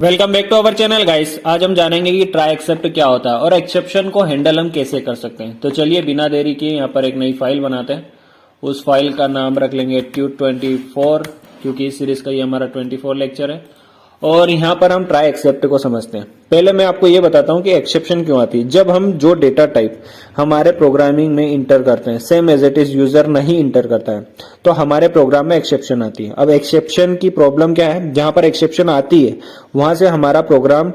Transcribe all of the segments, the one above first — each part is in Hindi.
Welcome back to our channel guys. आज हम जानेंगे कि ट्राई एक्सेप्ट क्या होता है और एक्सेप्शन को हैंडल हम कैसे कर सकते हैं। तो चलिए बिना देरी किए यहाँ पर एक नई फाइल बनाते हैं। उस फाइल का नाम रख लेंगे Tut24, क्योंकि इस सीरीज का ये हमारा 24 लेक्चर है। और यहाँ पर हम ट्राई एक्सेप्ट को समझते हैं। पहले मैं आपको ये बताता हूँ कि एक्सेप्शन क्यों आती है। जब हम जो डेटा टाइप हमारे प्रोग्रामिंग में इंटर करते हैं same as it is user नहीं इंटर करता है तो हमारे प्रोग्राम में एक्सेप्शन आती है। अब एक्सेप्शन की प्रॉब्लम क्या है, जहां पर एक्सेप्शन आती है वहां से हमारा प्रोग्राम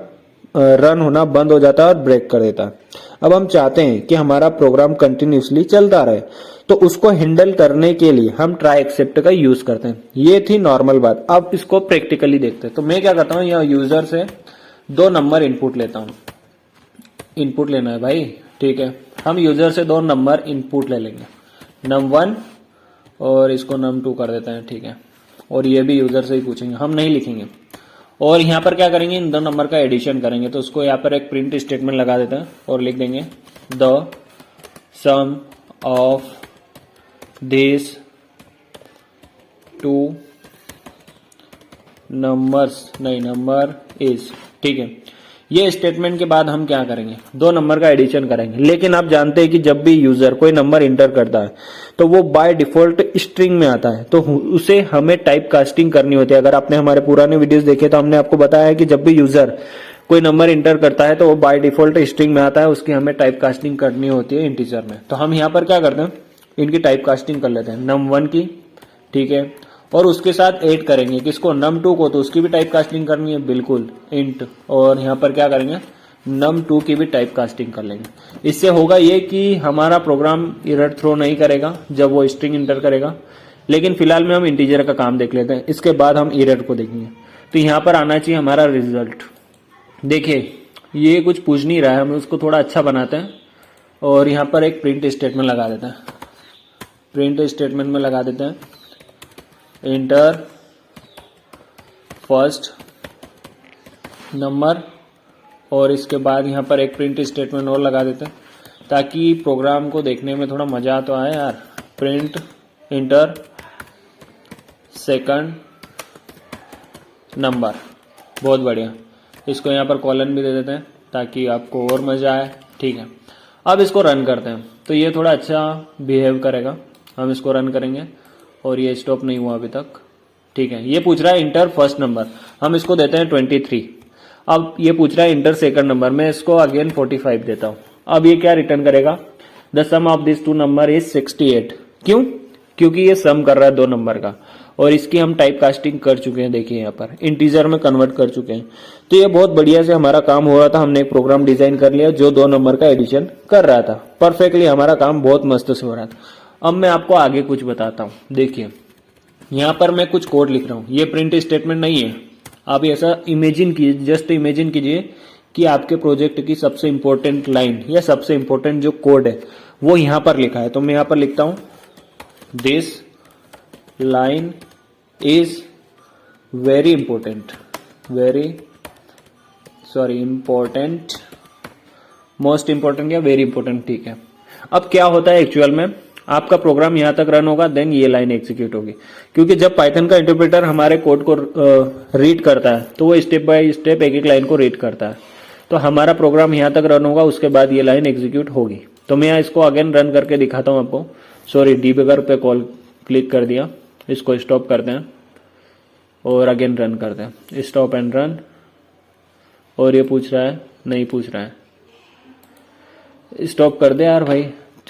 रन होना बंद हो जाता है और ब्रेक कर देता है। अब हम चाहते हैं कि हमारा प्रोग्राम कंटिन्यूसली चलता रहे, तो उसको हैंडल करने के लिए हम ट्राई एक्सेप्ट का यूज करते हैं। ये थी नॉर्मल बात। अब इसको प्रैक्टिकली देखते हैं। तो मैं क्या करता हूं, यह यूजर से 2 नंबर इनपुट लेता हूं। इनपुट लेना है भाई, ठीक है। हम यूजर से 2 नंबर इनपुट ले लेंगे, num1 और इसको num2 कर देते हैं, ठीक है। और ये भी यूजर से ही पूछेंगे, हम नहीं लिखेंगे। और यहाँ पर क्या करेंगे, इन 2 नंबर का एडिशन करेंगे। तो उसको यहाँ पर एक प्रिंट स्टेटमेंट लगा देते हैं और लिख देंगे the sum of this 2 numbers नहीं नंबर इज, ठीक है। ये स्टेटमेंट के बाद हम क्या करेंगे, 2 नंबर का एडिशन करेंगे। लेकिन आप जानते हैं कि जब भी यूजर कोई नंबर इंटर करता है तो वो बाय डिफॉल्ट स्ट्रिंग में आता है, तो उसे हमें टाइप कास्टिंग करनी होती है। अगर आपने हमारे पुराने वीडियोस देखे तो हमने आपको बताया है कि जब भी यूजर कोई नंबर इंटर करता है तो वो बाय डिफॉल्ट स्ट्रिंग में आता है, उसकी हमें टाइप कास्टिंग करनी होती है इंटीजर में। तो हम यहाँ पर क्या करते हैं, इनकी टाइप कास्टिंग कर लेते हैं num1 की, ठीक है। और उसके साथ ऐड करेंगे किसको, num2 को, तो उसकी भी टाइप कास्टिंग करनी है बिल्कुल इंट। और यहाँ पर क्या करेंगे, num2 की भी टाइप कास्टिंग कर लेंगे। इससे होगा ये कि हमारा प्रोग्राम एरर थ्रो नहीं करेगा जब वो स्ट्रिंग इंटर करेगा। लेकिन फिलहाल में हम इंटीजर का काम देख लेते हैं, इसके बाद हम एरर को देखेंगे। तो यहाँ पर आना चाहिए हमारा रिजल्ट। देखिए ये कुछ पूछ नहीं रहा है, हम उसको थोड़ा अच्छा बनाते हैं और यहाँ पर एक प्रिंट स्टेटमेंट लगा देते हैं। प्रिंट स्टेटमेंट में लगा देते हैं इंटर फर्स्ट नंबर, और इसके बाद यहाँ पर एक प्रिंट स्टेटमेंट और लगा देते हैं ताकि प्रोग्राम को देखने में थोड़ा मजा तो आए यार। प्रिंट इंटर सेकंड नंबर, बहुत बढ़िया। इसको यहाँ पर कॉलन भी दे देते हैं ताकि आपको और मजा आए, ठीक है। अब इसको रन करते हैं तो ये थोड़ा अच्छा बिहेव करेगा। हम इसको रन करेंगे और ये स्टॉप नहीं हुआ अभी तक, ठीक है। ये पूछ रहा है इंटर फर्स्ट नंबर, हम इसको देते हैं 23। अब ये पूछ रहा है इंटर सेकंड नंबर, मैं इसको अगेन 45 देता हूं। अब ये क्या रिटर्न करेगा, the sum of this 2 number is 68। क्यों, क्योंकि ये सम कर रहा है 2 नंबर का, और इसकी हम टाइप कास्टिंग कर चुके हैं। देखिए यहाँ पर इंटीजर में कन्वर्ट कर चुके हैं। तो ये बहुत बढ़िया से हमारा काम हो रहा था। हमने एक प्रोग्राम डिजाइन कर लिया जो 2 नंबर का एडिशन कर रहा था। परफेक्टली हमारा काम बहुत मस्त से हो रहा था। अब मैं आपको आगे कुछ बताता हूँ। देखिए यहाँ पर मैं कुछ कोड लिख रहा हूँ, ये प्रिंट स्टेटमेंट नहीं है। आप ऐसा इमेजिन कीजिए, जस्ट इमेजिन कीजिए कि आपके प्रोजेक्ट की सबसे इंपॉर्टेंट लाइन या सबसे इंपॉर्टेंट जो कोड है वो यहाँ पर लिखा है। तो मैं यहाँ पर लिखता हूँ this line is very important, important, most important या वेरी इंपॉर्टेंट, ठीक है। अब क्या होता है एक्चुअल में, आपका प्रोग्राम यहां तक रन होगा, देन ये लाइन एग्जीक्यूट होगी। क्योंकि जब पाइथन का इंटरप्रेटर हमारे कोड को रीड करता है तो वो स्टेप बाय स्टेप एक एक लाइन को रीड करता है। तो हमारा प्रोग्राम यहां तक रन होगा, उसके बाद ये लाइन एग्जीक्यूट होगी। तो मैं इसको अगेन रन करके दिखाता हूं आपको। सॉरी, डीबगर पे कॉल क्लिक कर दिया, इसको स्टॉप करते हैं और अगेन रन करते हैं, स्टॉप एंड रन। और ये पूछ रहा है, नहीं पूछ रहा है, स्टॉप कर दे यार भाई।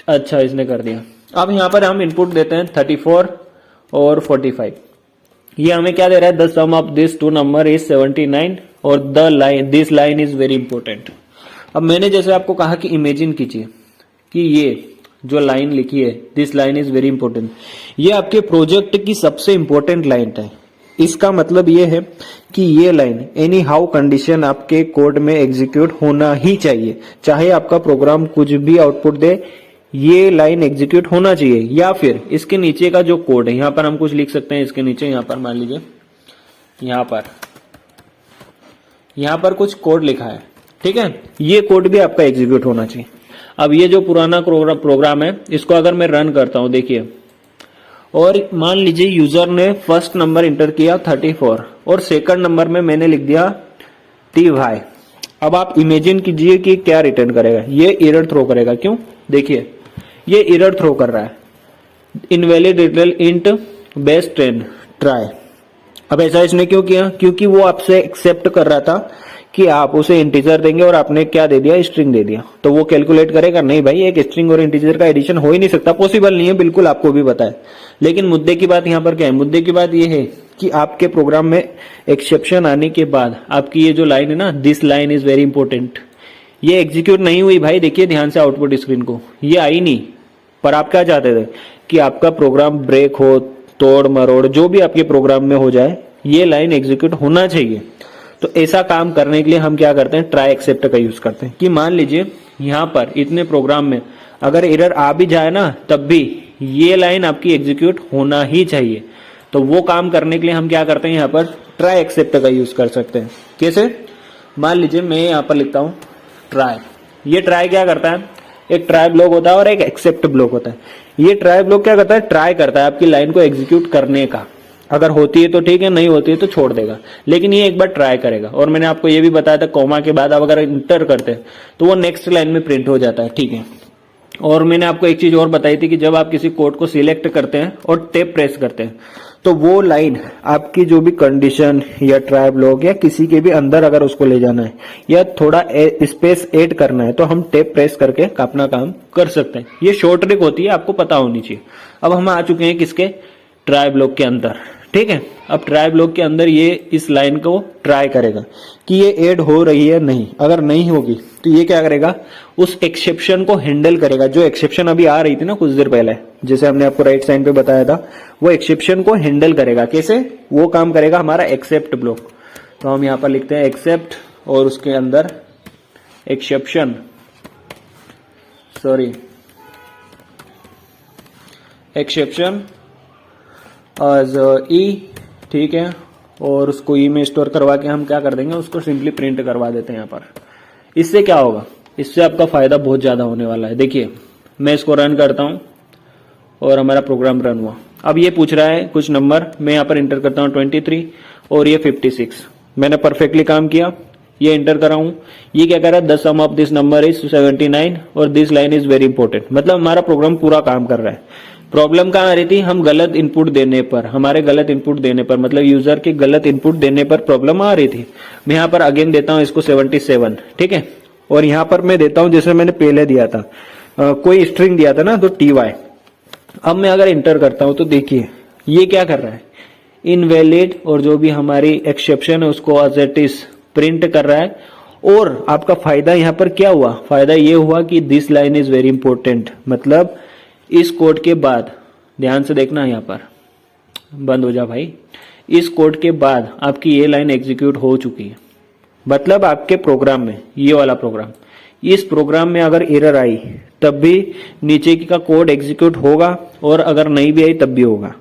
अच्छा इसने कर दिया। अब यहाँ पर हम इनपुट देते हैं 34 और 45। ये हमें क्या दे रहा है, the sum of this 2 number is 79 और the line this line is very important. अब मैंने जैसे आपको कहा कि इमेजिन कीजिए कि ये जो लाइन लिखी है this line is very important, ये आपके प्रोजेक्ट की सबसे इंपॉर्टेंट लाइन है। इसका मतलब ये है कि ये लाइन एनी हाउ कंडीशन आपके कोड में एग्जीक्यूट होना ही चाहिए। चाहे आपका प्रोग्राम कुछ भी आउटपुट दे, ये लाइन एग्जीक्यूट होना चाहिए। या फिर इसके नीचे का जो कोड है, यहां पर हम कुछ लिख सकते हैं इसके नीचे। यहां पर मान लीजिए यहां पर कुछ कोड लिखा है, ठीक है। ये कोड भी आपका एग्जीक्यूट होना चाहिए। अब ये जो पुराना प्रोग्राम है इसको अगर मैं रन करता हूं, देखिए, और मान लीजिए यूजर ने फर्स्ट नंबर इंटर किया 34 और सेकंड नंबर में मैंने लिख दिया टी वाई। अब आप इमेजिन कीजिए कि क्या रिटर्न करेगा, ये एरर थ्रो करेगा। क्यों? देखिए ये एरर थ्रो कर रहा है, invalid return int base 10 try. अब ऐसा इसने क्यों किया? क्योंकि वो आपसे एक्सेप्ट कर रहा था कि आप उसे इंटीजर देंगे और आपने क्या दे दिया, स्ट्रिंग दे दिया। तो वो कैलकुलेट करेगा नहीं भाई, एक स्ट्रिंग और इंटीजर का एडिशन हो ही नहीं सकता, पॉसिबल नहीं है, बिल्कुल आपको भी पता है। लेकिन मुद्दे की बात यहाँ पर क्या है? मुद्दे की बात ये है कि आपके प्रोग्राम में एक्सेप्शन आने के बाद आपकी ये जो लाइन है ना, this line is very important, ये एग्जीक्यूट नहीं हुई भाई। देखिए ध्यान से आउटपुट स्क्रीन को, ये आई नहीं। पर आप क्या चाहते थे कि आपका प्रोग्राम ब्रेक हो, तोड़ मरोड़ जो भी आपके प्रोग्राम में हो जाए, ये लाइन एग्जीक्यूट होना चाहिए। तो ऐसा काम करने के लिए हम क्या करते हैं, ट्राई एक्सेप्ट का यूज करते हैं। कि मान लीजिए यहां पर इतने प्रोग्राम में अगर एरर आ भी जाए ना, तब भी ये लाइन आपकी एग्जीक्यूट होना ही चाहिए। तो वो काम करने के लिए हम क्या करते हैं, यहाँ पर ट्राई एक्सेप्ट का यूज कर सकते हैं। कैसे? मान लीजिए मैं यहाँ पर लिखता हूं ट्राई। ये ट्राई क्या करता है, एक ट्राई ब्लॉक होता है और एक एक्सेप्ट ब्लॉक होता है। ये ट्राई ब्लॉक क्या करता है, ट्राई करता है आपकी लाइन को एग्जीक्यूट करने का। अगर होती है तो ठीक है, नहीं होती है तो छोड़ देगा, लेकिन ये एक बार ट्राई करेगा। और मैंने आपको ये भी बताया था, कॉमा के बाद आप अगर इंटर करते हैं तो वो नेक्स्ट लाइन में प्रिंट हो जाता है, ठीक है। और मैंने आपको एक चीज और बताई थी कि जब आप किसी कोड को सिलेक्ट करते हैं और टेप प्रेस करते हैं तो वो लाइन आपकी जो भी कंडीशन या ट्राई ब्लॉक या किसी के भी अंदर अगर उसको ले जाना है या थोड़ा स्पेस ऐड करना है तो हम टेप प्रेस करके अपना काम कर सकते हैं। ये शॉर्ट ट्रिक होती है, आपको पता होनी चाहिए। अब हम आ चुके हैं किसके, ट्राई ब्लॉक के अंदर, ठीक है। अब ट्राई ब्लॉक के अंदर ये इस लाइन को ट्राई करेगा कि ये ऐड हो रही है नहीं। अगर नहीं होगी तो ये क्या करेगा, उस एक्सेप्शन को हैंडल करेगा। जो एक्सेप्शन अभी आ रही थी ना कुछ देर पहले, जैसे हमने आपको राइट साइड पे बताया था, वो एक्सेप्शन को हैंडल करेगा। कैसे? वो काम करेगा हमारा एक्सेप्ट ब्लॉक। तो हम यहां पर लिखते हैं एक्सेप्ट और उसके अंदर एक्सेप्शन, एक्सेप्शन एज ई, ठीक है। और उसको ई में स्टोर करवा के हम क्या कर देंगे, उसको सिंपली प्रिंट करवा देते हैं यहाँ पर। इससे क्या होगा, इससे आपका फायदा बहुत ज्यादा होने वाला है। देखिए मैं इसको रन करता हूं और हमारा प्रोग्राम रन हुआ। अब ये पूछ रहा है कुछ नंबर, मैं यहाँ पर इंटर करता हूँ 23 और ये 56। मैंने परफेक्टली काम किया, ये इंटर करा हूं। ये क्या कर रहा है, the sum of this number is 79 और this line is very important. मतलब हमारा प्रोग्राम पूरा काम कर रहा है। प्रॉब्लम कहाँ आ रही थी, हम गलत इनपुट देने पर, हमारे गलत इनपुट देने पर, मतलब यूजर के गलत इनपुट देने पर प्रॉब्लम आ रही थी। मैं यहाँ पर अगेन देता हूँ इसको 77, ठीक है। और यहाँ पर मैं देता हूँ जैसे मैंने पहले दिया था, कोई स्ट्रिंग दिया था ना, तो TY। अब मैं अगर इंटर करता हूं तो देखिए ये क्या कर रहा है, इनवैलिड और जो भी हमारी एक्सेप्शन है उसको एज इट इज प्रिंट कर रहा है। और आपका फायदा यहाँ पर क्या हुआ, फायदा ये हुआ कि this line is very important. मतलब इस कोड के बाद, ध्यान से देखना यहाँ पर, बंद हो जा भाई, इस कोड के बाद आपकी ये लाइन एग्जीक्यूट हो चुकी है। मतलब आपके प्रोग्राम में, ये वाला प्रोग्राम, इस प्रोग्राम में अगर एरर आई तब भी नीचे का कोड एग्जीक्यूट होगा और अगर नहीं भी आई तब भी होगा।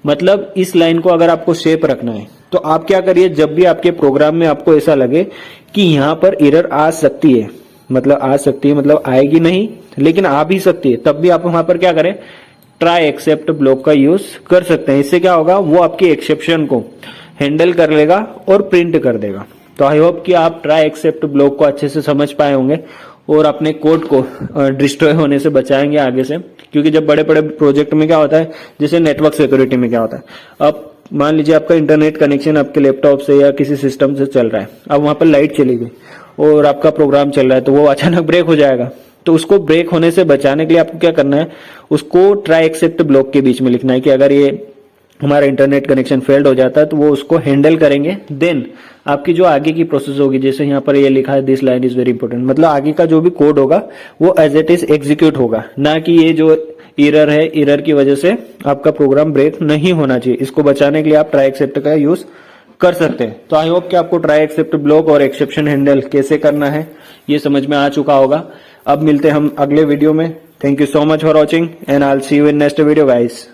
मतलब इस लाइन को अगर आपको सेफ रखना है तो आप क्या करिए, जब भी आपके प्रोग्राम में आपको ऐसा लगे कि यहाँ पर एरर आ सकती है, मतलब आएगी नहीं लेकिन आ भी सकती है, तब भी आप वहां पर क्या करें, ट्राई एक्सेप्ट ब्लॉक का यूज कर सकते हैं। इससे क्या होगा, वो आपकी एक्सेप्शन को हैंडल कर लेगा और प्रिंट कर देगा। तो आई होप कि आप ट्राई एक्सेप्ट ब्लॉक को अच्छे से समझ पाए होंगे और अपने कोड को डिस्ट्रॉय होने से बचाएंगे आगे से। क्योंकि जब बड़े बड़े प्रोजेक्ट में क्या होता है, जैसे नेटवर्क सिक्योरिटी में क्या होता है, अब मान लीजिए आपका इंटरनेट कनेक्शन आपके लैपटॉप से या किसी सिस्टम से चल रहा है, अब वहां पर लाइट चली गई और आपका प्रोग्राम चल रहा है तो वो अचानक ब्रेक हो जाएगा। तो उसको ब्रेक होने से बचाने के लिए आपको क्या करना है, उसको ट्राई एक्सेप्ट ब्लॉक के बीच में लिखना है कि अगर ये हमारा इंटरनेट कनेक्शन फेल्ड हो जाता है तो वो उसको हैंडल करेंगे। देन आपकी जो आगे की प्रोसेस होगी, जैसे यहाँ पर ये लिखा है this line is very important, मतलब आगे का जो भी कोड होगा वो एज इट इज एग्जीक्यूट होगा, ना कि ये जो एरर है, एरर की वजह से आपका प्रोग्राम ब्रेक नहीं होना चाहिए। इसको बचाने के लिए आप ट्राई एक्सेप्ट का यूज कर सकते हैं। तो आई होप कि आपको ट्राई एक्सेप्ट ब्लॉक और एक्सेप्शन हैंडल कैसे करना है ये समझ में आ चुका होगा। अब मिलते हैं हम अगले वीडियो में। Thank you so much for watching and I will see you in next video guys.